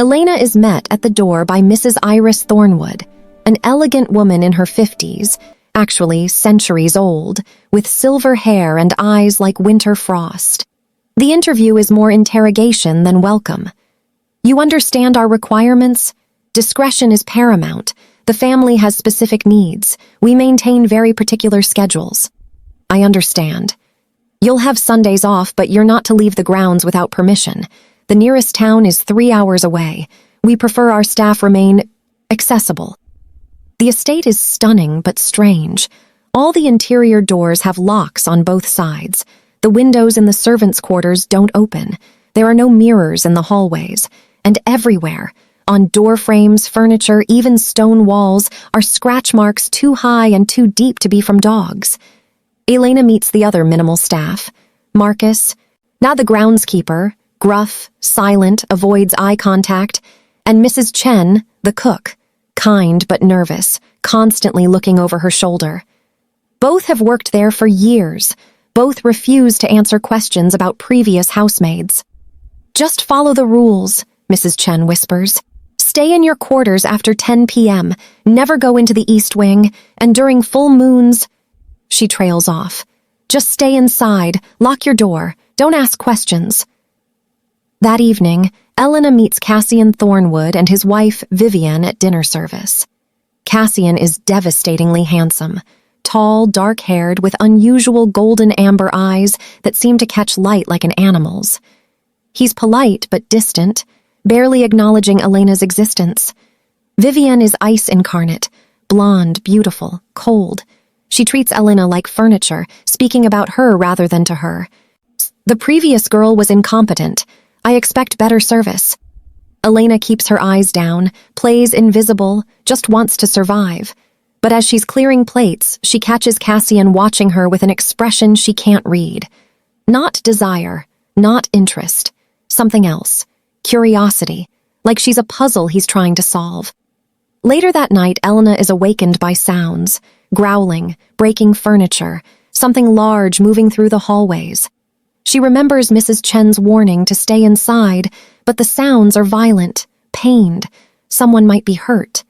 Elena is met at the door by Mrs. Iris Thornwood, an elegant woman in her 50s, actually centuries old, with silver hair and eyes like winter frost. The interview is more interrogation than welcome. You understand our requirements? Discretion is paramount. The family has specific needs. We maintain very particular schedules. I understand. You'll have Sundays off, but you're not to leave the grounds without permission. The nearest town is 3 hours away. We prefer our staff remain accessible. The estate is stunning but strange. All the interior doors have locks on both sides. The windows in the servants' quarters don't open. There are no mirrors in the hallways. And everywhere, on door frames, furniture, even stone walls, are scratch marks too high and too deep to be from dogs. Elena meets the other minimal staff. Marcus, now the groundskeeper, gruff, silent, avoids eye contact, and Mrs. Chen, the cook, kind but nervous, constantly looking over her shoulder. Both have worked there for years. Both refuse to answer questions about previous housemaids. Just follow the rules, Mrs. Chen whispers. Stay in your quarters after 10 p.m., never go into the east wing, and during full moons... She trails off. Just stay inside, lock your door, don't ask questions. That evening, Elena meets Cassian Thornwood and his wife, Vivian, at dinner service. Cassian is devastatingly handsome, tall, dark-haired, with unusual golden amber eyes that seem to catch light like an animal's. He's polite but distant, barely acknowledging Elena's existence. Vivian is ice incarnate, blonde, beautiful, cold. She treats Elena like furniture, speaking about her rather than to her. The previous girl was incompetent. I expect better service. Elena keeps her eyes down, plays invisible, just wants to survive. But as she's clearing plates, she catches Cassian watching her with an expression she can't read. Not desire, not interest. Something else. Curiosity. Like she's a puzzle he's trying to solve. Later that night, Elena is awakened by sounds. Growling, breaking furniture, something large moving through the hallways. She remembers Mrs. Chen's warning to stay inside, but the sounds are violent, pained. Someone might be hurt.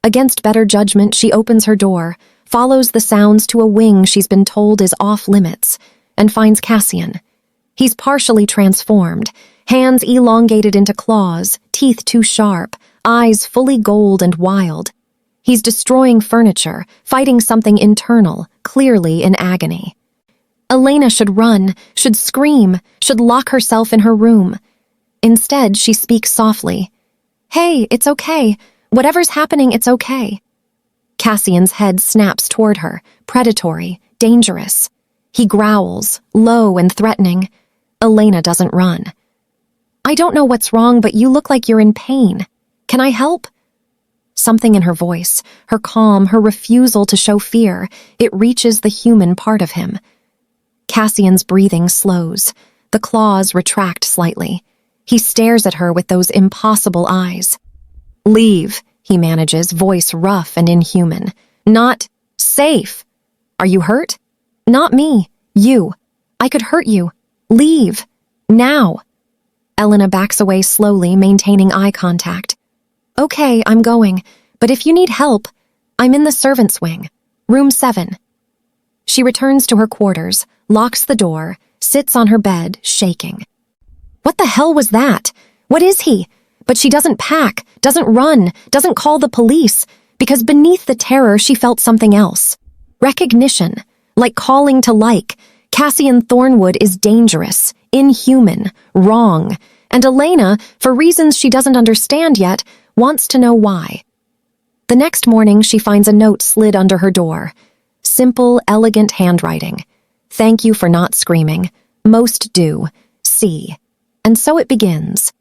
Against better judgment, she opens her door, follows the sounds to a wing she's been told is off limits, and finds Cassian. He's partially transformed, hands elongated into claws, teeth too sharp, eyes fully gold and wild. He's destroying furniture, fighting something internal, clearly in agony. Elena should run, should scream, should lock herself in her room. Instead, she speaks softly. Hey, it's okay. Whatever's happening, it's okay. Cassian's head snaps toward her, predatory, dangerous. He growls, low and threatening. Elena doesn't run. I don't know what's wrong, but you look like you're in pain. Can I help? Something in her voice, her calm, her refusal to show fear, it reaches the human part of him. Cassian's breathing slows. The claws retract slightly. He stares at her with those impossible eyes. Leave, he manages, voice rough and inhuman. Not safe. Are you hurt? Not me. You. I could hurt you. Leave. Now. Elena backs away slowly, maintaining eye contact. Okay, I'm going, but if you need help, I'm in the servants' wing, room 7. She returns to her quarters, locks the door, sits on her bed, shaking. What the hell was that? What is he? But she doesn't pack, doesn't run, doesn't call the police, because beneath the terror she felt something else. Recognition, like calling to like. Cassian Thornwood is dangerous, inhuman, wrong, and Elena, for reasons she doesn't understand yet, wants to know why. The next morning, she finds a note slid under her door. Simple, elegant handwriting. Thank you for not screaming. Most do. C. And so it begins.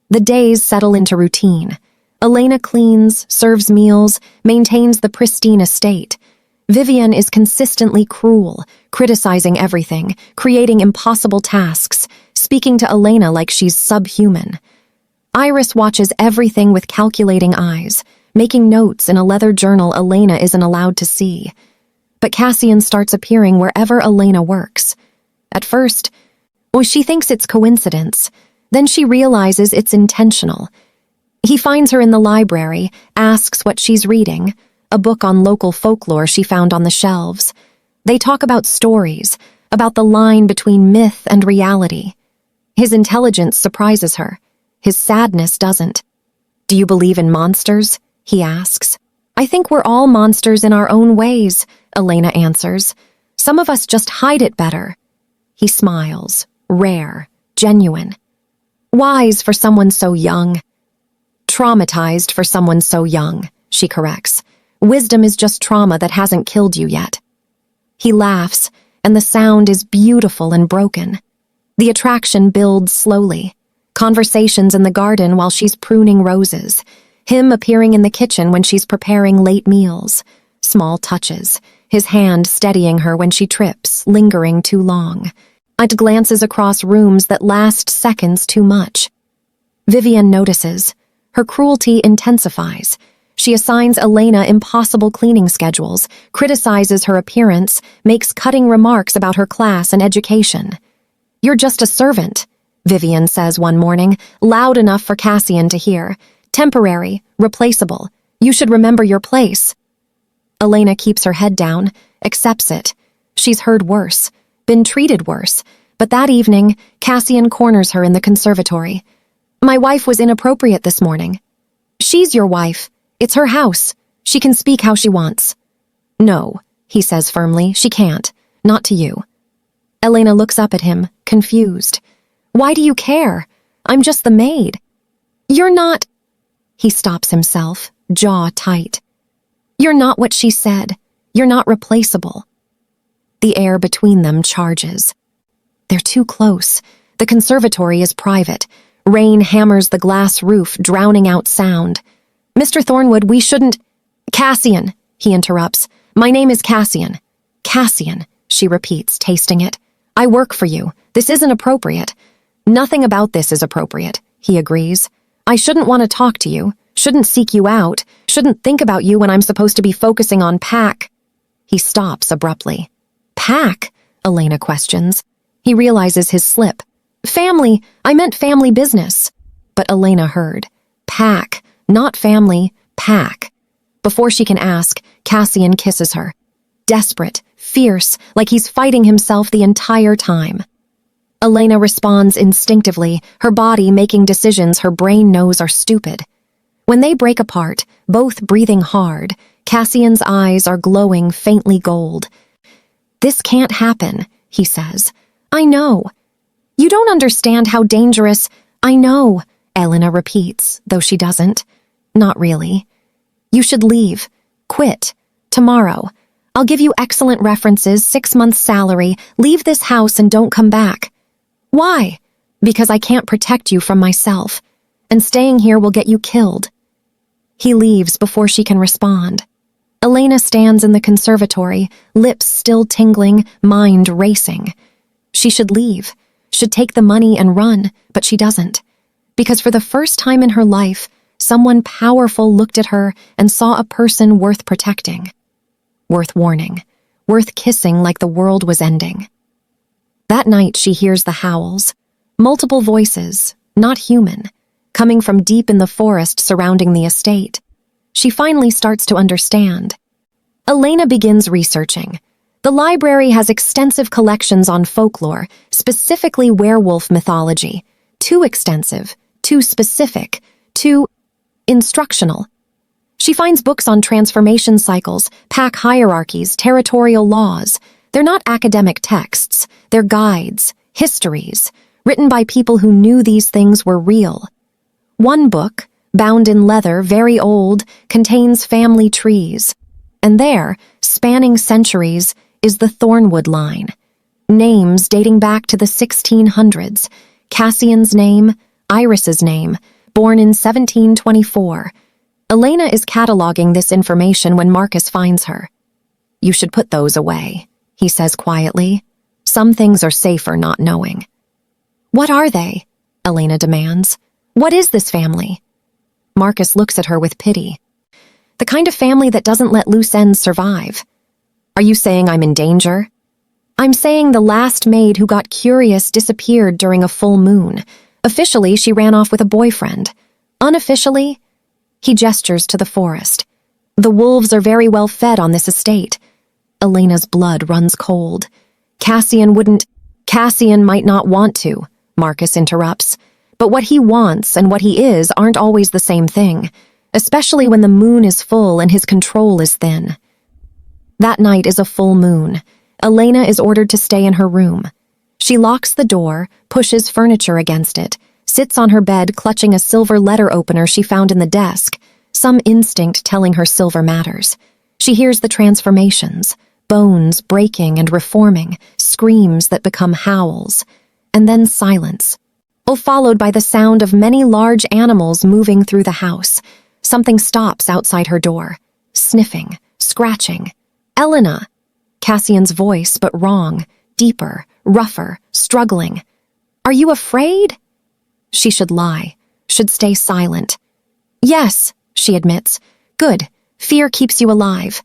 The days settle into routine. Elena cleans, serves meals, maintains the pristine estate. Vivian is consistently cruel, criticizing everything, creating impossible tasks, speaking to Elena like she's subhuman. Iris watches everything with calculating eyes, making notes in a leather journal Elena isn't allowed to see. But Cassian starts appearing wherever Elena works. At first, she thinks it's coincidence. Then she realizes it's intentional. He finds her in the library, asks what she's reading, a book on local folklore she found on the shelves. They talk about stories, about the line between myth and reality. His intelligence surprises her. His sadness doesn't. "Do you believe in monsters?" he asks. "I think we're all monsters in our own ways," Elena answers. "Some of us just hide it better." He smiles, rare, genuine. "Wise for someone so young." "Traumatized for someone so young," she corrects. "Wisdom is just trauma that hasn't killed you yet." He laughs, and the sound is beautiful and broken. The attraction builds slowly. Conversations in the garden while she's pruning roses. Him appearing in the kitchen when she's preparing late meals. Small touches. His hand steadying her when she trips, lingering too long. And glances across rooms that last seconds too much. Vivian notices. Her cruelty intensifies. She assigns Elena impossible cleaning schedules, criticizes her appearance, makes cutting remarks about her class and education. "You're just a servant," Vivian says one morning, loud enough for Cassian to hear. "Temporary, replaceable. You should remember your place." Elena keeps her head down, accepts it. She's heard worse, been treated worse, but that evening, Cassian corners her in the conservatory. "My wife was inappropriate this morning." "She's your wife. It's her house. She can speak how she wants." "No," he says firmly, "she can't. Not to you." Elena looks up at him, confused. "Why do you care? I'm just the maid." "You're not—" He stops himself, jaw tight. "You're not what she said. You're not replaceable." The air between them charges. They're too close. The conservatory is private. Rain hammers the glass roof, drowning out sound. "Mr. Thornwood, we shouldn't—" "Cassian," he interrupts. "My name is Cassian." "Cassian," she repeats, tasting it. "I work for you. This isn't appropriate." "Nothing about this is appropriate," he agrees. "I shouldn't want to talk to you, shouldn't seek you out, shouldn't think about you when I'm supposed to be focusing on Pack." He stops abruptly. "Pack?" Elena questions. He realizes his slip. "Family, I meant family business." But Elena heard. Pack, not family, Pack. Before she can ask, Cassian kisses her. Desperate, fierce, like he's fighting himself the entire time. Elena responds instinctively, her body making decisions her brain knows are stupid. When they break apart, both breathing hard, Cassian's eyes are glowing faintly gold. "This can't happen," he says. "I know." "You don't understand how dangerous—" "I know," Elena repeats, though she doesn't. "Not really." "You should leave. Quit. Tomorrow. I'll give you excellent references, 6 months' salary, leave this house and don't come back." "Why?" "Because I can't protect you from myself. And staying here will get you killed." He leaves before she can respond. Elena stands in the conservatory, lips still tingling, mind racing. She should leave, should take the money and run, but she doesn't. Because for the first time in her life, someone powerful looked at her and saw a person worth protecting. Worth warning. Worth kissing like the world was ending. That night she hears the howls. Multiple voices, not human, coming from deep in the forest surrounding the estate. She finally starts to understand. Elena begins researching. The library has extensive collections on folklore, specifically werewolf mythology. Too extensive, too specific, too instructional. She finds books on transformation cycles, pack hierarchies, territorial laws. They're not academic texts, they're guides, histories, written by people who knew these things were real. One book, bound in leather, very old, contains family trees. And there, spanning centuries, is the Thornwood line. Names dating back to the 1600s. Cassian's name, Iris's name, born in 1724. Elena is cataloging this information when Marcus finds her. "You should put those away," he says quietly. "Some things are safer not knowing." "What are they?" Elena demands. "What is this family?" Marcus looks at her with pity. "The kind of family that doesn't let loose ends survive." "Are you saying I'm in danger?" "I'm saying the last maid who got curious disappeared during a full moon. Officially, she ran off with a boyfriend. Unofficially, he gestures to the forest. The wolves are very well fed on this estate. Elena's blood runs cold. Cassian might not want to, Marcus interrupts. But what he wants and what he is aren't always the same thing, especially when the moon is full and his control is thin. That night is a full moon. Elena is ordered to stay in her room. She locks the door, pushes furniture against it, sits on her bed clutching a silver letter opener she found in the desk, some instinct telling her silver matters. She hears the transformations, bones breaking and reforming, screams that become howls, and then silence, followed by the sound of many large animals moving through the house. Something stops outside her door, sniffing, scratching. Elena! Cassian's voice, but wrong, deeper, rougher, struggling. Are you afraid? She should lie, should stay silent. Yes, she admits. Good. Fear keeps you alive.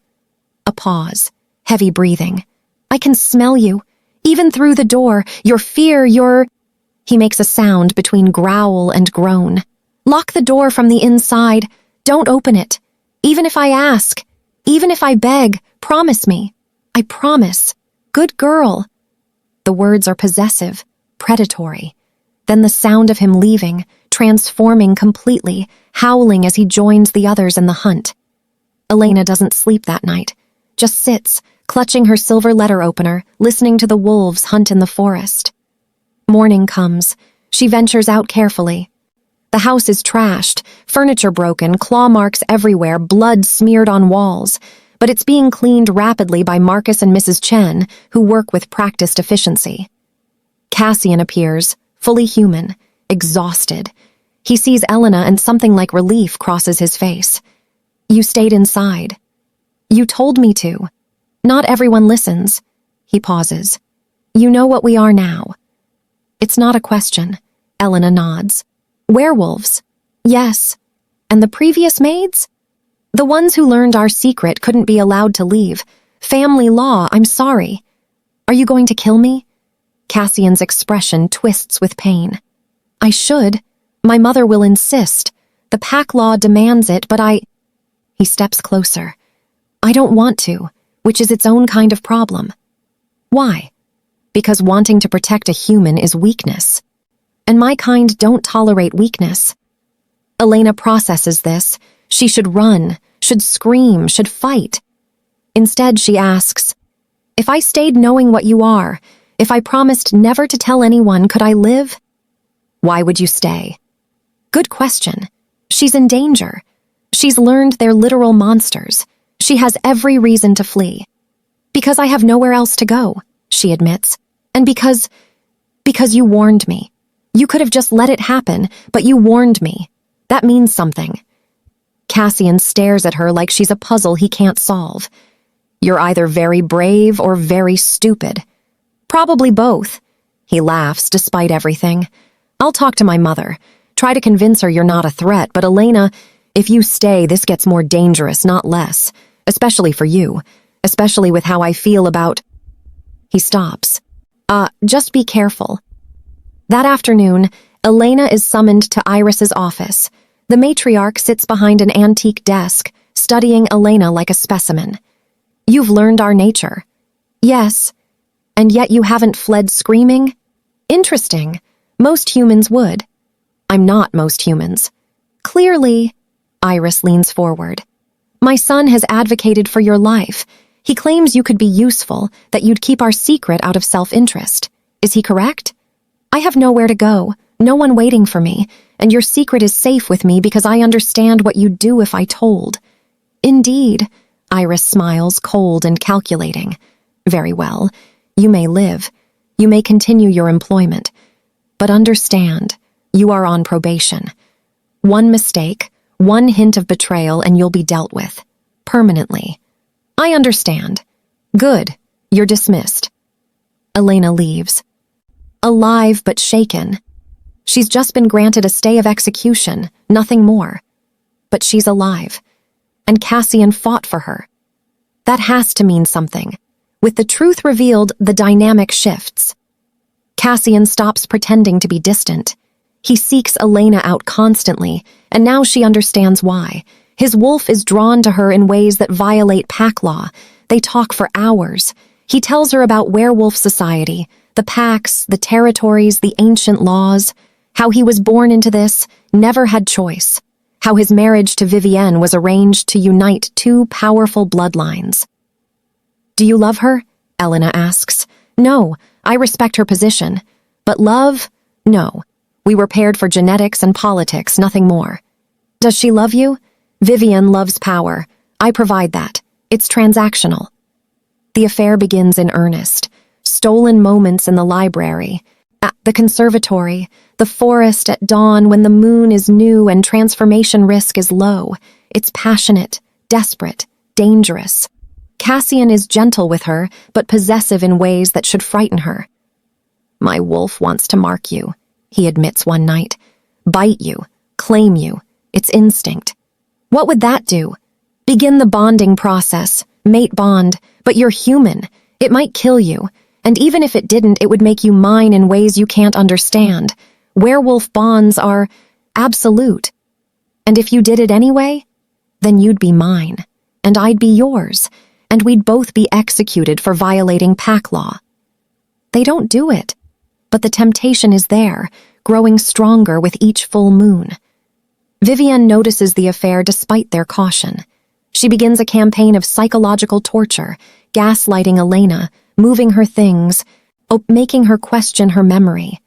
A pause, heavy breathing. I can smell you. Even through the door, your fear, your... He makes a sound between growl and groan. Lock the door from the inside. Don't open it. Even if I ask, even if I beg, promise me. I promise. Good girl. The words are possessive, predatory. Then the sound of him leaving, transforming completely, howling as he joins the others in the hunt. Elena doesn't sleep that night, just sits, clutching her silver letter opener, listening to the wolves hunt in the forest. Morning comes. She ventures out carefully. The house is trashed, furniture broken, claw marks everywhere, blood smeared on walls, but it's being cleaned rapidly by Marcus and Mrs. Chen, who work with practiced efficiency. Cassian appears, fully human, exhausted. He sees Elena and something like relief crosses his face. You stayed inside. You told me to. Not everyone listens. He pauses. You know what we are now. It's not a question. Elena nods. Werewolves. Yes. And the previous maids? The ones who learned our secret couldn't be allowed to leave. Family law, I'm sorry. Are you going to kill me? Cassian's expression twists with pain. I should. My mother will insist. The pack law demands it, but He steps closer. I don't want to, which is its own kind of problem. Why? Because wanting to protect a human is weakness. And my kind don't tolerate weakness. Elena processes this. She should run, should scream, should fight. Instead, she asks, if I stayed knowing what you are, if I promised never to tell anyone, could I live? Why would you stay? Good question. She's in danger. She's learned they're literal monsters. She has every reason to flee. Because I have nowhere else to go, she admits. And because you warned me. You could have just let it happen, but you warned me. That means something. Cassian stares at her like she's a puzzle he can't solve. You're either very brave or very stupid. Probably both. He laughs despite everything. I'll talk to my mother. Try to convince her you're not a threat, but Elena, if you stay, this gets more dangerous, not less. Especially for you. Especially with how I feel about... He stops. Just be careful. That afternoon, Elena is summoned to Iris's office. The matriarch sits behind an antique desk, studying Elena like a specimen. You've learned our nature. Yes. And yet you haven't fled screaming? Interesting. Most humans would. I'm not most humans. Clearly, Iris leans forward. My son has advocated for your life. He claims you could be useful, that you'd keep our secret out of self-interest. Is he correct? I have nowhere to go, no one waiting for me, and your secret is safe with me because I understand what you'd do if I told. Indeed, Iris smiles, cold and calculating. Very well. You may live. You may continue your employment. But understand, you are on probation. One mistake, one hint of betrayal, and you'll be dealt with. Permanently. I understand. Good. You're dismissed. Elena leaves. Alive but shaken. She's just been granted a stay of execution, nothing more. But she's alive. And Cassian fought for her. That has to mean something. With the truth revealed, the dynamic shifts. Cassian stops pretending to be distant. He seeks Elena out constantly, and now she understands why. His wolf is drawn to her in ways that violate pack law. They talk for hours. He tells her about werewolf society, the packs, the territories, the ancient laws, how he was born into this, never had choice, how his marriage to Vivienne was arranged to unite two powerful bloodlines. "Do you love her?" Elena asks. "No, I respect her position. But love? No. We were paired for genetics and politics, nothing more." "Does she love you?" "Vivienne loves power. I provide that. It's transactional." The affair begins in earnest. Stolen moments in the library, at the conservatory, the forest at dawn when the moon is new and transformation risk is low. It's passionate, desperate, dangerous. Cassian is gentle with her, but possessive in ways that should frighten her. "My wolf wants to mark you," he admits one night. "Bite you, claim you. It's instinct." What would that do? Begin the bonding process, mate bond, but you're human. It might kill you, and even if it didn't, it would make you mine in ways you can't understand. Werewolf bonds are absolute. And if you did it anyway, then you'd be mine, and I'd be yours, and we'd both be executed for violating pack law. They don't do it, but the temptation is there, growing stronger with each full moon. Vivienne notices the affair despite their caution. She begins a campaign of psychological torture, gaslighting Elena, moving her things, making her question her memory.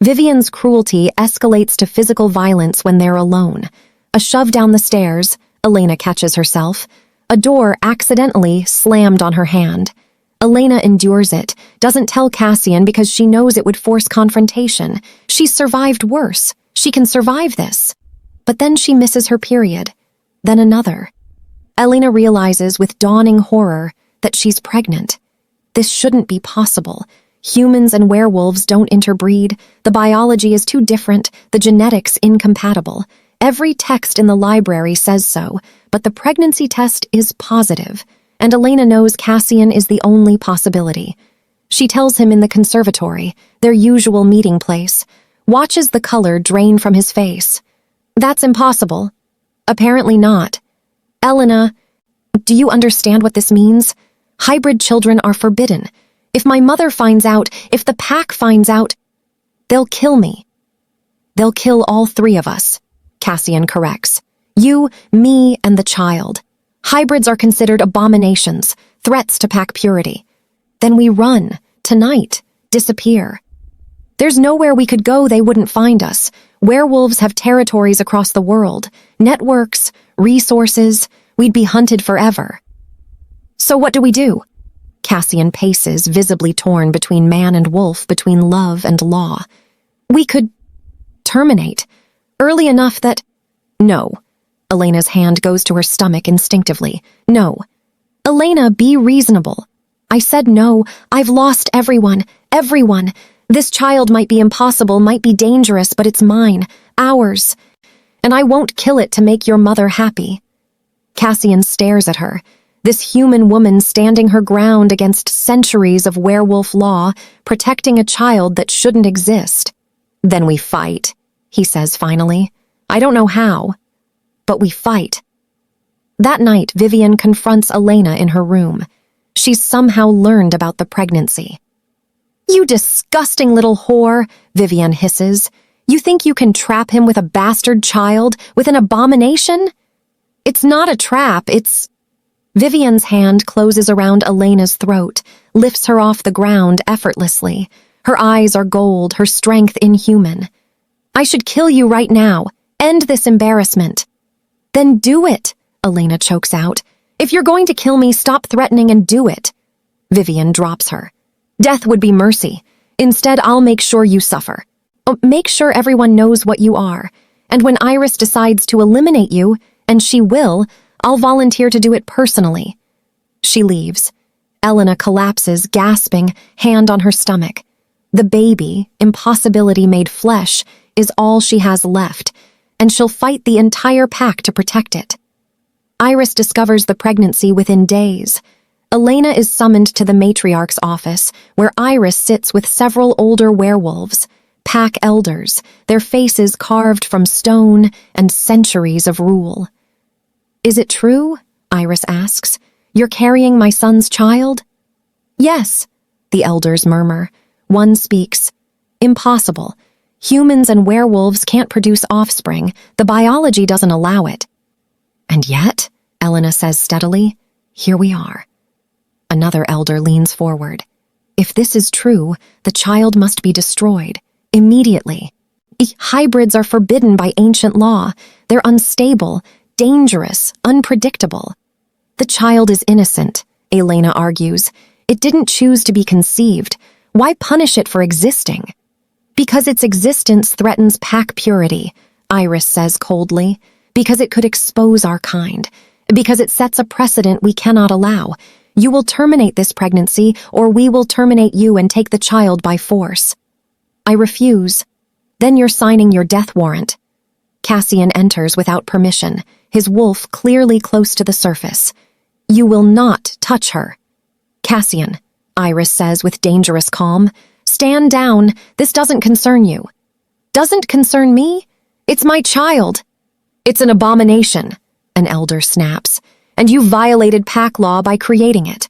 Vivienne's cruelty escalates to physical violence when they're alone. A shove down the stairs, Elena catches herself. A door accidentally slammed on her hand. Elena endures it, doesn't tell Cassian because she knows it would force confrontation. She's survived worse. She can survive this. But then she misses her period. Then another. Elena realizes with dawning horror that she's pregnant. This shouldn't be possible. Humans and werewolves don't interbreed. The biology is too different, the genetics incompatible. Every text in the library says so, but the pregnancy test is positive, and Elena knows Cassian is the only possibility. She tells him in the conservatory, their usual meeting place, watches the color drain from his face. "That's impossible." "Apparently not." "Elena, do you understand what this means? Hybrid children are forbidden. If my mother finds out, if the pack finds out, they'll kill me." "They'll kill all three of us," Cassian corrects. "You, me, and the child. Hybrids are considered abominations, threats to pack purity. Then we run, tonight, disappear. There's nowhere we could go they wouldn't find us. Werewolves have territories across the world, networks, resources. We'd be hunted forever." "So what do we do?" Cassian paces, visibly torn between man and wolf, between love and law. "We could terminate. Early enough that—" "No." Elena's hand goes to her stomach instinctively. "No." "Elena, be reasonable." "I said no. I've lost everyone. Everyone. This child might be impossible, might be dangerous, but it's mine. Ours. And I won't kill it to make your mother happy." Cassian stares at her. This human woman standing her ground against centuries of werewolf law, protecting a child that shouldn't exist. "Then we fight," he says finally. "I don't know how, but we fight." That night, Vivienne confronts Elena in her room. She's somehow learned about the pregnancy. "You disgusting little whore," Vivienne hisses. "You think you can trap him with a bastard child, with an abomination? It's not a trap, it's—" Vivienne's hand closes around Elena's throat, lifts her off the ground effortlessly. Her eyes are gold, her strength inhuman. "I should kill you right now. End this embarrassment." "Then do it," Elena chokes out. "If you're going to kill me, stop threatening and do it." Vivienne drops her. "Death would be mercy. Instead, I'll make sure you suffer. Make sure everyone knows what you are. And when Iris decides to eliminate you, and she will, I'll volunteer to do it personally." She leaves. Elena collapses, gasping, hand on her stomach. The baby, impossibility made flesh, is all she has left, and she'll fight the entire pack to protect it. Iris discovers the pregnancy within days. Elena is summoned to the matriarch's office, where Iris sits with several older werewolves. Pack elders, their faces carved from stone and centuries of rule. "Is it true?" Iris asks. "You're carrying my son's child?" "Yes," the elders murmur. One speaks. "Impossible. Humans and werewolves can't produce offspring. The biology doesn't allow it." "And yet," Elena says steadily, "here we are." Another elder leans forward. "If this is true, the child must be destroyed. Immediately. Hybrids are forbidden by ancient law. They're unstable, dangerous, unpredictable." "The child is innocent," Elena argues. "It didn't choose to be conceived. Why punish it for existing?" "Because its existence threatens pack purity," Iris says coldly. "Because it could expose our kind. Because it sets a precedent we cannot allow. You will terminate this pregnancy, or we will terminate you and take the child by force." "I refuse." "Then you're signing your death warrant." Cassian enters without permission, his wolf clearly close to the surface. "You will not touch her." "Cassian," Iris says with dangerous calm, "stand down. This doesn't concern you." "Doesn't concern me? It's my child." "It's an abomination," an elder snaps, "and you violated pack law by creating it.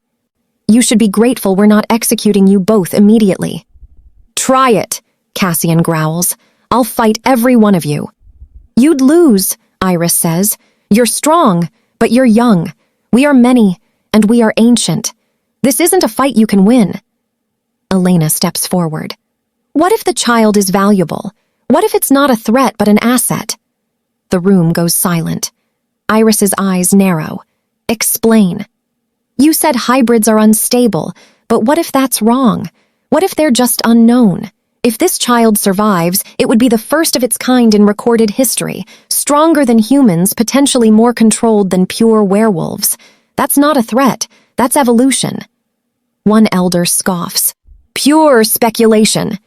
You should be grateful we're not executing you both immediately." "Try it," Cassian growls. "I'll fight every one of you." "You'd lose," Iris says. "You're strong, but you're young. We are many, and we are ancient. This isn't a fight you can win." Elena steps forward. "What if the child is valuable? What if it's not a threat but an asset?" The room goes silent. Iris's eyes narrow. "Explain." "You said hybrids are unstable, but what if that's wrong? What if they're just unknown? If this child survives, it would be the first of its kind in recorded history, stronger than humans, potentially more controlled than pure werewolves. That's not a threat, that's evolution." One elder scoffs. "Pure speculation."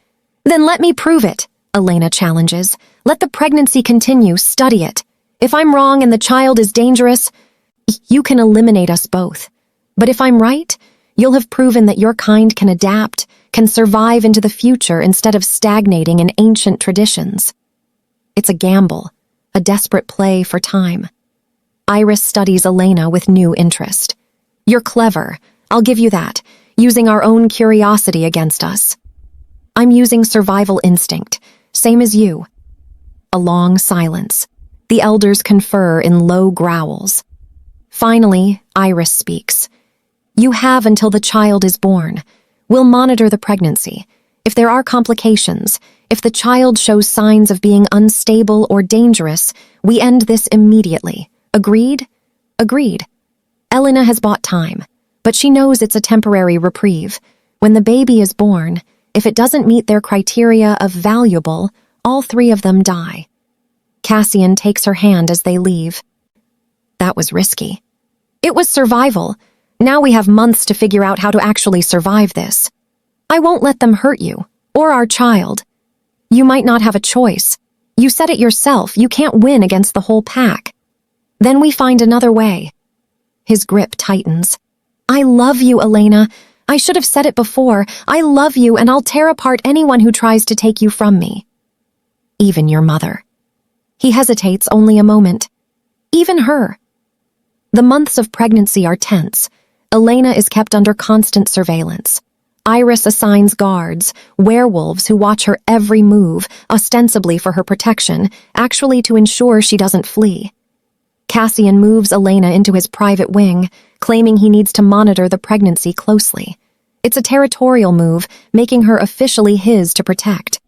"Then let me prove it," Elena challenges. "Let the pregnancy continue, study it. If I'm wrong and the child is dangerous, you can eliminate us both. But if I'm right, you'll have proven that your kind can adapt, can survive into the future instead of stagnating in ancient traditions." It's a gamble, a desperate play for time. Iris studies Elena with new interest. "You're clever, I'll give you that, using our own curiosity against us." "I'm using survival instinct, same as you." A long silence. The elders confer in low growls. Finally, Iris speaks. "You have until the child is born. We'll monitor the pregnancy. If there are complications, if the child shows signs of being unstable or dangerous, we end this immediately. Agreed?" "Agreed." Elena has bought time, but she knows it's a temporary reprieve. When the baby is born, if it doesn't meet their criteria of valuable, all three of them die. Cassian takes her hand as they leave. "That was risky." "It was survival. Now we have months to figure out how to actually survive this." "I won't let them hurt you, or our child." "You might not have a choice. You said it yourself, you can't win against the whole pack." "Then we find another way." His grip tightens. "I love you, Elena. I should have said it before. I love you, and I'll tear apart anyone who tries to take you from me." "Even your mother." He hesitates only a moment. "Even her." The months of pregnancy are tense. Elena is kept under constant surveillance. Iris assigns guards, werewolves who watch her every move, ostensibly for her protection, actually to ensure she doesn't flee. Cassian moves Elena into his private wing, claiming he needs to monitor the pregnancy closely. It's a territorial move, making her officially his to protect.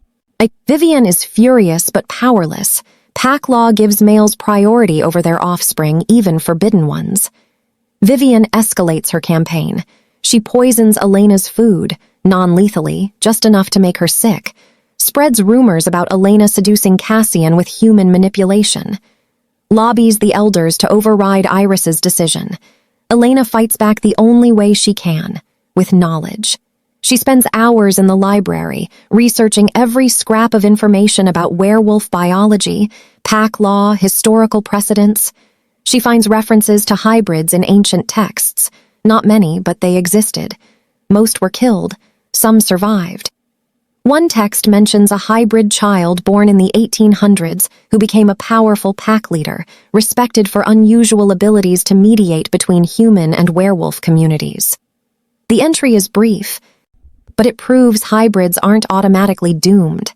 Vivian is furious but powerless. Pack law gives males priority over their offspring, even forbidden ones. Vivian escalates her campaign. She poisons Elena's food, non-lethally, just enough to make her sick, spreads rumors about Elena seducing Cassian with human manipulation, lobbies the elders to override Iris's decision. Elena fights back the only way she can, with knowledge. She spends hours in the library, researching every scrap of information about werewolf biology, pack law, historical precedents. She finds references to hybrids in ancient texts. Not many, but they existed. Most were killed. Some survived. One text mentions a hybrid child born in the 1800s who became a powerful pack leader, respected for unusual abilities to mediate between human and werewolf communities. The entry is brief, but it proves hybrids aren't automatically doomed.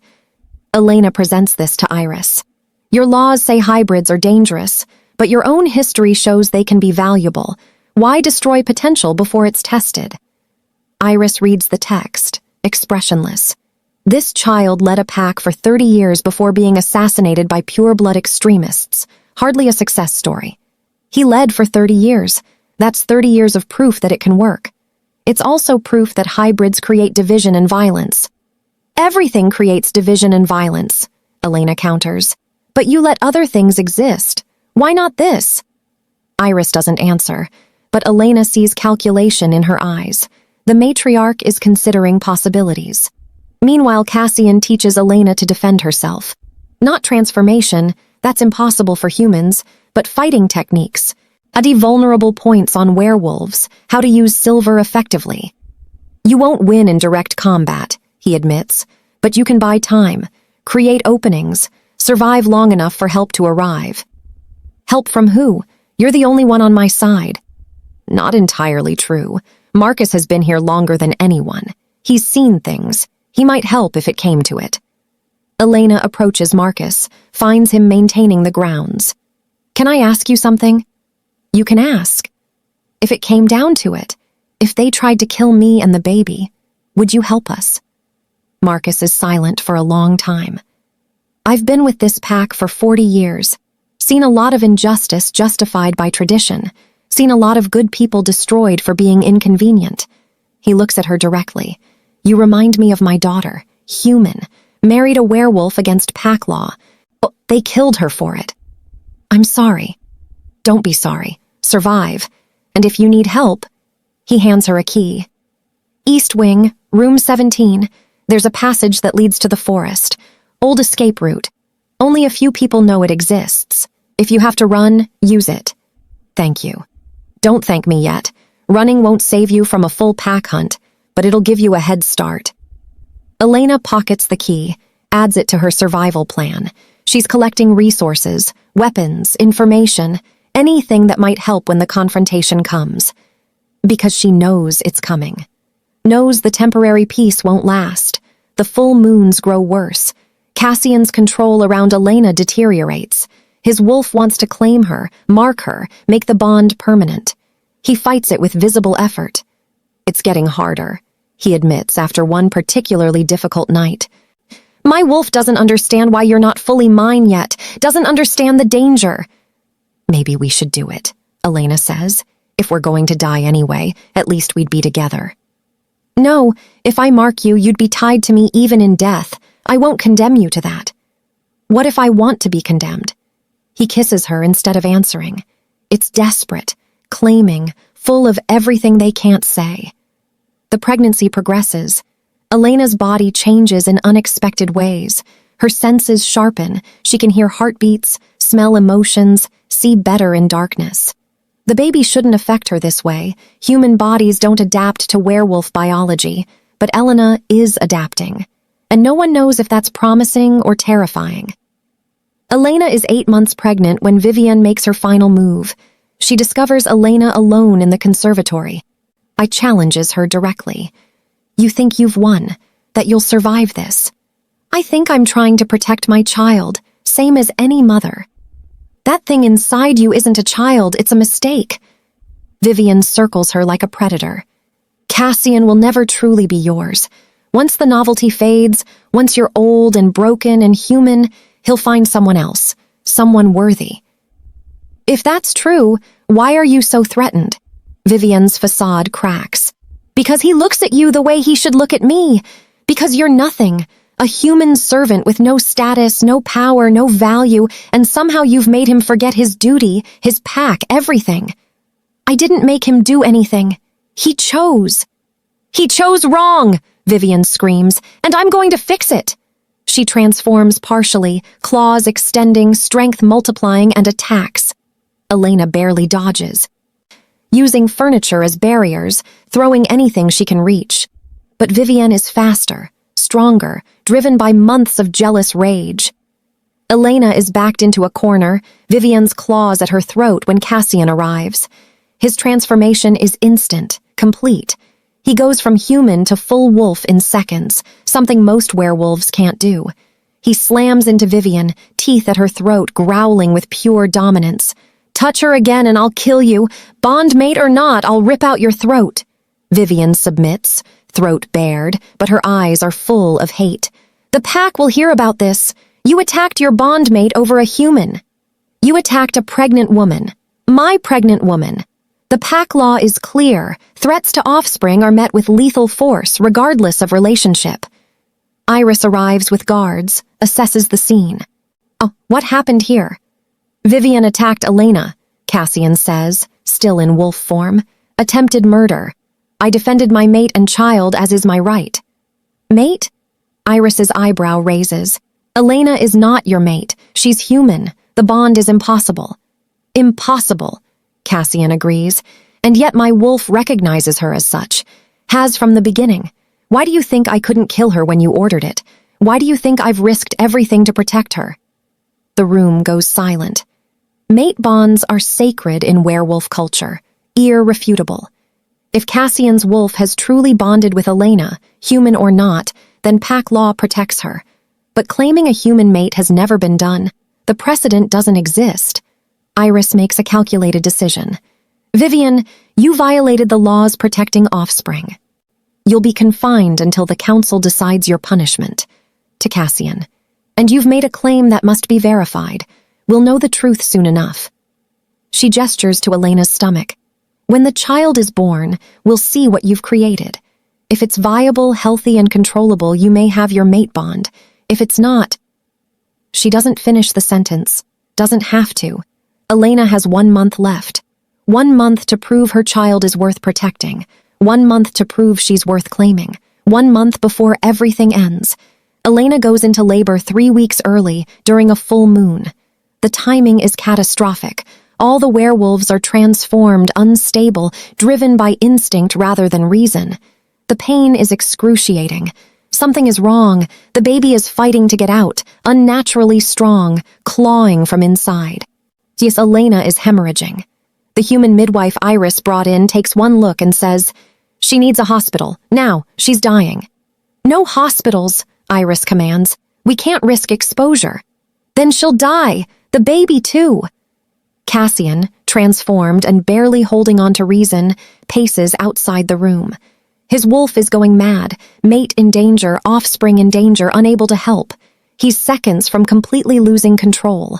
Elena presents this to Iris. Your laws say hybrids are dangerous, but your own history shows they can be valuable. Why destroy potential before it's tested? Iris reads the text, expressionless. This child led a pack for 30 years before being assassinated by pure-blood extremists. Hardly a success story. He led for 30 years. That's 30 years of proof that it can work. It's also proof that hybrids create division and violence. Everything creates division and violence, Elena counters. But you let other things exist. Why not this? Iris doesn't answer, but Elena sees calculation in her eyes. The matriarch is considering possibilities. Meanwhile, Cassian teaches Elena to defend herself. Not transformation, that's impossible for humans, but fighting techniques. Vulnerable points on werewolves, how to use silver effectively. You won't win in direct combat, he admits, but you can buy time, create openings, survive long enough for help to arrive. Help from who? You're the only one on my side. Not entirely true. Marcus has been here longer than anyone. He's seen things. He might help if it came to it. Elena approaches Marcus, finds him maintaining the grounds. Can I ask you something? You can ask. If it came down to it, if they tried to kill me and the baby, would you help us? Marcus is silent for a long time. I've been with this pack for 40 years, seen a lot of injustice justified by tradition, seen a lot of good people destroyed for being inconvenient. He looks at her directly. You remind me of my daughter, human, married a werewolf against pack law. Oh, they killed her for it. I'm sorry. Don't be sorry. Survive. And if you need help, he hands her a key. East Wing, room 17. There's a passage that leads to the forest. Old escape route. Only a few people know it exists. If you have to run, use it. Thank you. Don't thank me yet. Running won't save you from a full pack hunt, but it'll give you a head start. Elena pockets the key, adds it to her survival plan. She's collecting resources, weapons, information, anything that might help when the confrontation comes. Because she knows it's coming. Knows the temporary peace won't last. The full moons grow worse. Cassian's control around Elena deteriorates. His wolf wants to claim her, mark her, make the bond permanent. He fights it with visible effort. It's getting harder, he admits after one particularly difficult night. My wolf doesn't understand why you're not fully mine yet, doesn't understand the danger. Maybe we should do it, Elena says. If we're going to die anyway, at least we'd be together. No, if I mark you, you'd be tied to me even in death. I won't condemn you to that. What if I want to be condemned? He kisses her instead of answering. It's desperate, claiming, full of everything they can't say. The pregnancy progresses. Elena's body changes in unexpected ways. Her senses sharpen. She can hear heartbeats, smell emotions, see better in darkness. The baby shouldn't affect her this way. Human bodies don't adapt to werewolf biology, but Elena is adapting. And no one knows if that's promising or terrifying. Elena is 8 months pregnant when Vivian makes her final move. She discovers Elena alone in the conservatory. I challenges her directly. You think you've won, that you'll survive this. I think I'm trying to protect my child, same as any mother. That thing inside you isn't a child, it's a mistake. Vivian circles her like a predator. Cassian will never truly be yours. Once the novelty fades, once you're old and broken and human, he'll find someone else, someone worthy. If that's true, why are you so threatened? Vivian's facade cracks. Because he looks at you the way he should look at me. Because you're nothing, a human servant with no status, no power, no value, and somehow you've made him forget his duty, his pack, everything. I didn't make him do anything. He chose. He chose wrong, Vivian screams, and I'm going to fix it. She transforms partially, claws extending, strength multiplying, and attacks. Elena barely dodges, using furniture as barriers, throwing anything she can reach. But Vivian is faster, stronger, driven by months of jealous rage. Elena is backed into a corner, Vivian's claws at her throat when Cassian arrives. His transformation is instant, complete. He goes from human to full wolf in seconds, something most werewolves can't do. He slams into Vivian, teeth at her throat growling with pure dominance. "Touch her again and I'll kill you. Bondmate or not, I'll rip out your throat." Vivian submits, throat bared, but her eyes are full of hate. "The pack will hear about this. You attacked your bondmate over a human. You attacked a pregnant woman. My pregnant woman. The pack law is clear. Threats to offspring are met with lethal force, regardless of relationship." Iris arrives with guards, assesses the scene. "Oh, what happened here?" "Vivian attacked Elena," Cassian says, still in wolf form. "Attempted murder. I defended my mate and child as is my right." "Mate?" Iris's eyebrow raises. "Elena is not your mate. She's human. The bond is impossible." "Impossible," Cassian agrees, "and yet my wolf recognizes her as such. Has from the beginning. Why do you think I couldn't kill her when you ordered it? Why do you think I've risked everything to protect her?" The room goes silent. Mate bonds are sacred in werewolf culture, irrefutable. If Cassian's wolf has truly bonded with Elena, human or not, then pack law protects her. But claiming a human mate has never been done. The precedent doesn't exist. Iris makes a calculated decision. "Vivian, you violated the laws protecting offspring. You'll be confined until the council decides your punishment." To Cassian. "And you've made a claim that must be verified. We'll know the truth soon enough." She gestures to Elena's stomach. "When the child is born, we'll see what you've created. If it's viable, healthy, and controllable, you may have your mate bond. If it's not..." She doesn't finish the sentence. Doesn't have to. Elena has 1 month left. 1 month to prove her child is worth protecting. 1 month to prove she's worth claiming. 1 month before everything ends. Elena goes into labor 3 weeks early, during a full moon. The timing is catastrophic. All the werewolves are transformed, unstable, driven by instinct rather than reason. The pain is excruciating. Something is wrong. The baby is fighting to get out, unnaturally strong, clawing from inside. Yes, Elena is hemorrhaging. The human midwife Iris brought in takes one look and says, "She needs a hospital. Now, she's dying." "No hospitals," Iris commands. "We can't risk exposure." "Then she'll die. The baby, too." Cassian, transformed and barely holding on to reason, paces outside the room. His wolf is going mad, mate in danger, offspring in danger, unable to help. He's seconds from completely losing control.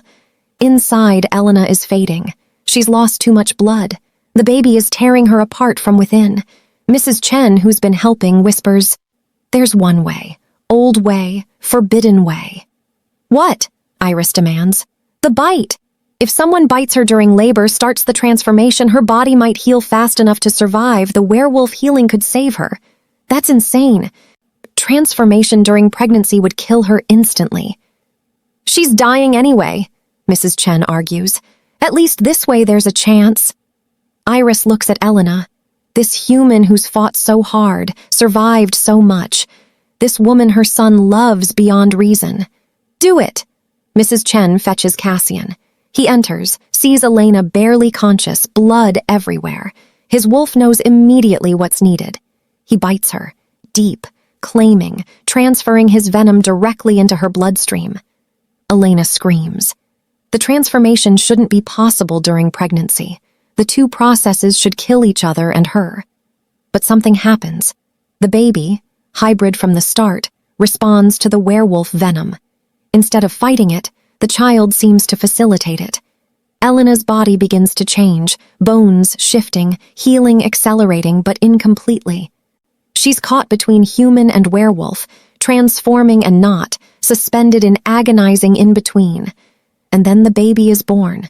Inside, Elena is fading. She's lost too much blood. The baby is tearing her apart from within. Mrs. Chen, who's been helping, whispers, "There's one way. Old way. Forbidden way." "What?" Iris demands. "The bite. If someone bites her during labor, starts the transformation, her body might heal fast enough to survive. The werewolf healing could save her. That's insane. Transformation during pregnancy would kill her instantly." "She's dying anyway," Mrs. Chen argues. "At least this way there's a chance." Iris looks at Elena. This human who's fought so hard, survived so much. This woman her son loves beyond reason. "Do it." Mrs. Chen fetches Cassian. He enters, sees Elena barely conscious, blood everywhere. His wolf knows immediately what's needed. He bites her, deep, claiming, transferring his venom directly into her bloodstream. Elena screams. The transformation shouldn't be possible during pregnancy. The two processes should kill each other and her. But something happens. The baby, hybrid from the start, responds to the werewolf venom. Instead of fighting it, the child seems to facilitate it. Elena's body begins to change, bones shifting, healing accelerating, but incompletely. She's caught between human and werewolf, transforming and not, suspended in agonizing in-between. And then the baby is born.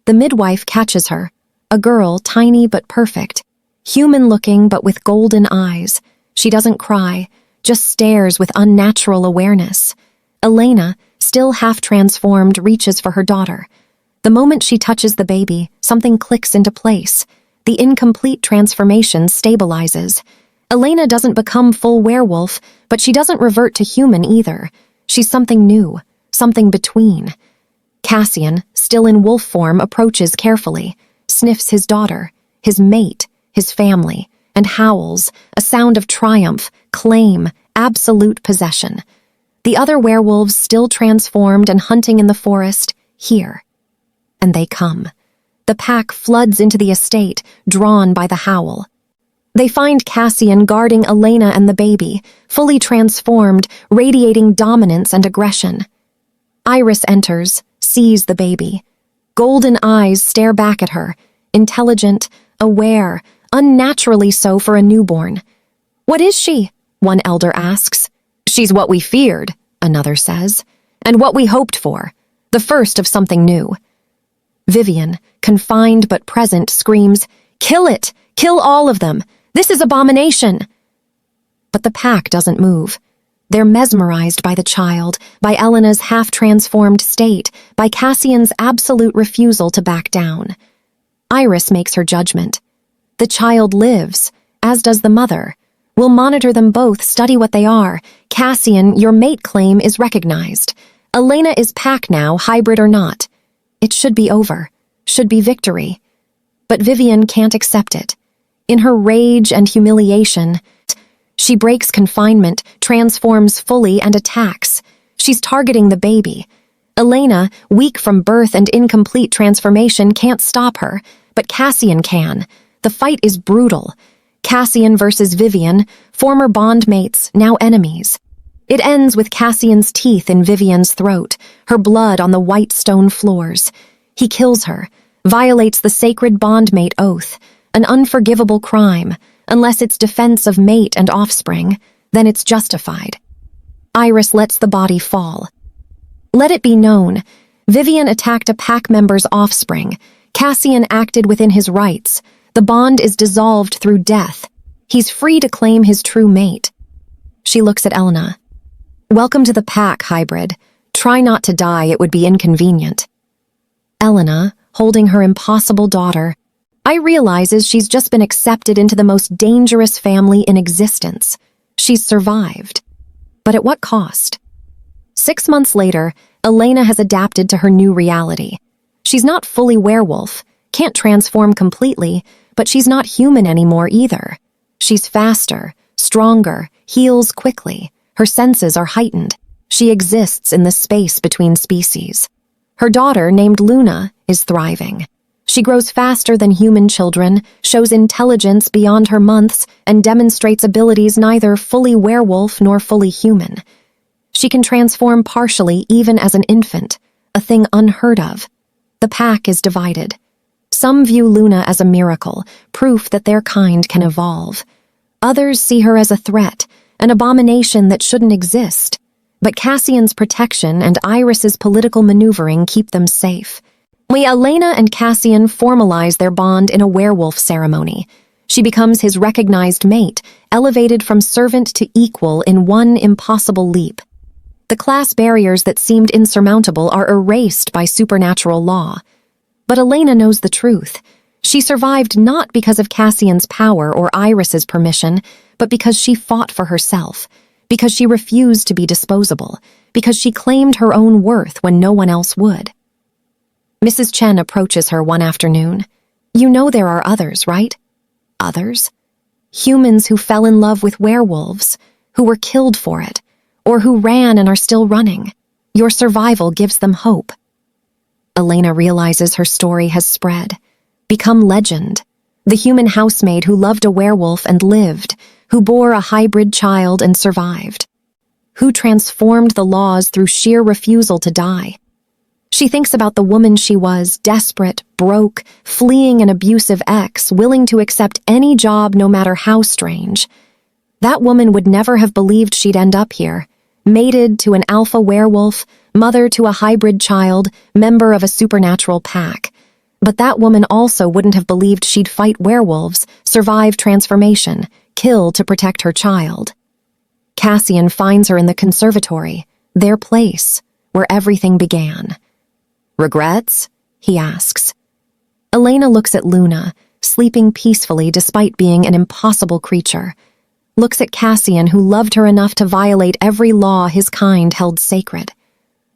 The midwife catches her, a girl tiny but perfect, human-looking but with golden eyes. She doesn't cry, just stares with unnatural awareness. Elena, still half-transformed, reaches for her daughter. The moment she touches the baby, something clicks into place. The incomplete transformation stabilizes. Elena doesn't become full werewolf, but she doesn't revert to human either. She's something new, something between. Cassian, still in wolf form, approaches carefully, sniffs his daughter, his mate, his family, and howls, a sound of triumph, claim, absolute possession. The other werewolves, still transformed and hunting in the forest, hear. And they come. The pack floods into the estate, drawn by the howl. They find Cassian guarding Elena and the baby, fully transformed, radiating dominance and aggression. Iris enters, sees the baby. Golden eyes stare back at her, intelligent, aware, unnaturally so for a newborn. "What is she?" one elder asks. "She's what we feared," another says, "and what we hoped for, the first of something new." Vivian, confined but present, screams, "Kill it! Kill all of them! This is abomination!" But the pack doesn't move. They're mesmerized by the child, by Elena's half-transformed state, by Cassian's absolute refusal to back down. Iris makes her judgment. The child lives, as does the mother. We'll monitor them both, study what they are. Cassian, your mate claim is recognized. Elena is pack now, hybrid or not. It should be over, should be victory. But Vivian can't accept it. In her rage and humiliation, she breaks confinement, transforms fully, and attacks. She's targeting the baby. Elena, weak from birth and incomplete transformation, can't stop her, but Cassian can. The fight is brutal. Cassian versus Vivian, former bondmates, now enemies. It ends with Cassian's teeth in Vivian's throat, her blood on the white stone floors. He kills her, violates the sacred bondmate oath, an unforgivable crime. Unless it's defense of mate and offspring, then it's justified. Iris lets the body fall. Let it be known, Vivian attacked a pack member's offspring. Cassian acted within his rights. The bond is dissolved through death. He's free to claim his true mate. She looks at Elena. "Welcome to the pack, hybrid. Try not to die, it would be inconvenient." Elena, holding her impossible daughter, realizes she's just been accepted into the most dangerous family in existence. She's survived. But at what cost? 6 months later, Elena has adapted to her new reality. She's not fully werewolf, can't transform completely, but she's not human anymore either. She's faster, stronger, heals quickly. Her senses are heightened. She exists in the space between species. Her daughter, named Luna, is thriving. She grows faster than human children, shows intelligence beyond her months, and demonstrates abilities neither fully werewolf nor fully human. She can transform partially even as an infant, a thing unheard of. The pack is divided. Some view Luna as a miracle, proof that their kind can evolve. Others see her as a threat, an abomination that shouldn't exist. But Cassian's protection and Iris's political maneuvering keep them safe. Elena and Cassian formalize their bond in a werewolf ceremony. She becomes his recognized mate, elevated from servant to equal in one impossible leap. The class barriers that seemed insurmountable are erased by supernatural law. But Elena knows the truth. She survived not because of Cassian's power or Iris's permission, but because she fought for herself, because she refused to be disposable, because she claimed her own worth when no one else would. Mrs. Chen approaches her one afternoon. "You know there are others, right?" Others? Humans who fell in love with werewolves, who were killed for it, or who ran and are still running. Your survival gives them hope. Elena realizes her story has spread, become legend. The human housemaid who loved a werewolf and lived, who bore a hybrid child and survived, who transformed the laws through sheer refusal to die. She thinks about the woman she was, desperate, broke, fleeing an abusive ex, willing to accept any job no matter how strange. That woman would never have believed she'd end up here, mated to an alpha werewolf, mother to a hybrid child, member of a supernatural pack. But that woman also wouldn't have believed she'd fight werewolves, survive transformation, kill to protect her child. Cassian finds her in the conservatory, their place, where everything began. "Regrets?" he asks. Elena looks at Luna, sleeping peacefully despite being an impossible creature. looks at Cassian, who loved her enough to violate every law his kind held sacred.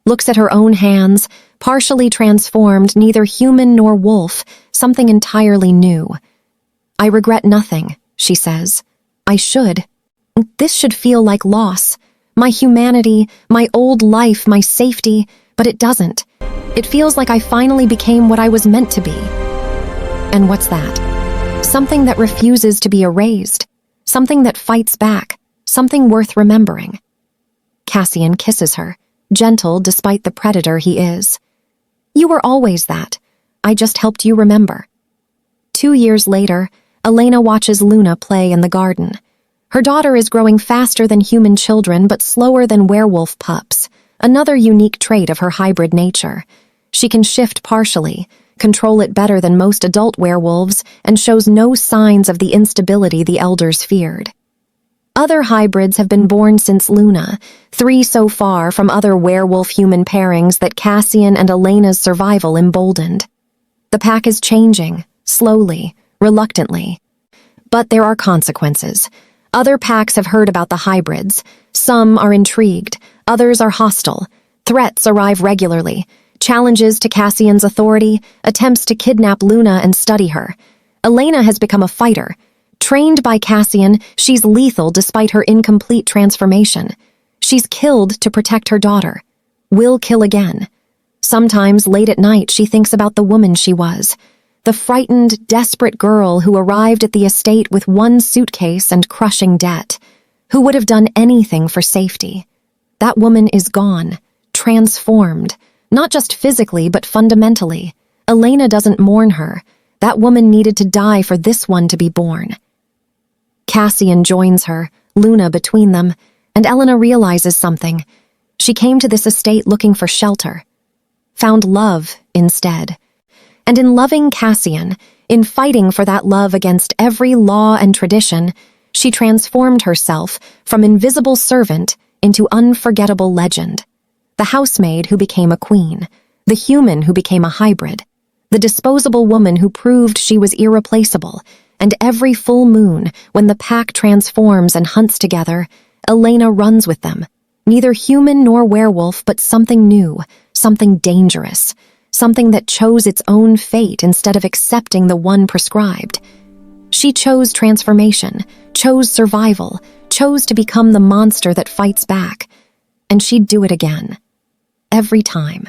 Looks at her own hands, partially transformed, neither human nor wolf, something entirely new. "I regret nothing," she says. "I should. This should feel like loss. My humanity, my old life, my safety, but it doesn't. It feels like I finally became what I was meant to be." And what's that? Something that refuses to be erased. Something that fights back. Something worth remembering. Cassian kisses her, gentle despite the predator he is. "You were always that. I just helped you remember." 2 years later, Elena watches Luna play in the garden. Her daughter is growing faster than human children but slower than werewolf pups, another unique trait of her hybrid nature. She can shift partially, control it better than most adult werewolves, and shows no signs of the instability the elders feared. Other hybrids have been born since Luna, 3 so far from other werewolf-human pairings that Cassian and Elena's survival emboldened. The pack is changing, slowly, reluctantly. But there are consequences. Other packs have heard about the hybrids. Some are intrigued, others are hostile. Threats arrive regularly. Challenges to Cassian's authority, attempts to kidnap Luna and study her. Elena has become a fighter. Trained by Cassian, she's lethal despite her incomplete transformation. She's killed to protect her daughter. Will kill again. Sometimes, late at night, she thinks about the woman she was. The frightened, desperate girl who arrived at the estate with 1 suitcase and crushing debt. Who would have done anything for safety. That woman is gone, transformed. Not just physically, but fundamentally. Elena doesn't mourn her. That woman needed to die for this one to be born. Cassian joins her, Luna between them, and Elena realizes something. She came to this estate looking for shelter. Found love instead. And in loving Cassian, in fighting for that love against every law and tradition, she transformed herself from invisible servant into unforgettable legend. The housemaid who became a queen, the human who became a hybrid, the disposable woman who proved she was irreplaceable, and every full moon, when the pack transforms and hunts together, Elena runs with them. Neither human nor werewolf, but something new, something dangerous, something that chose its own fate instead of accepting the one prescribed. She chose transformation, chose survival, chose to become the monster that fights back, and she'd do it again. Every time.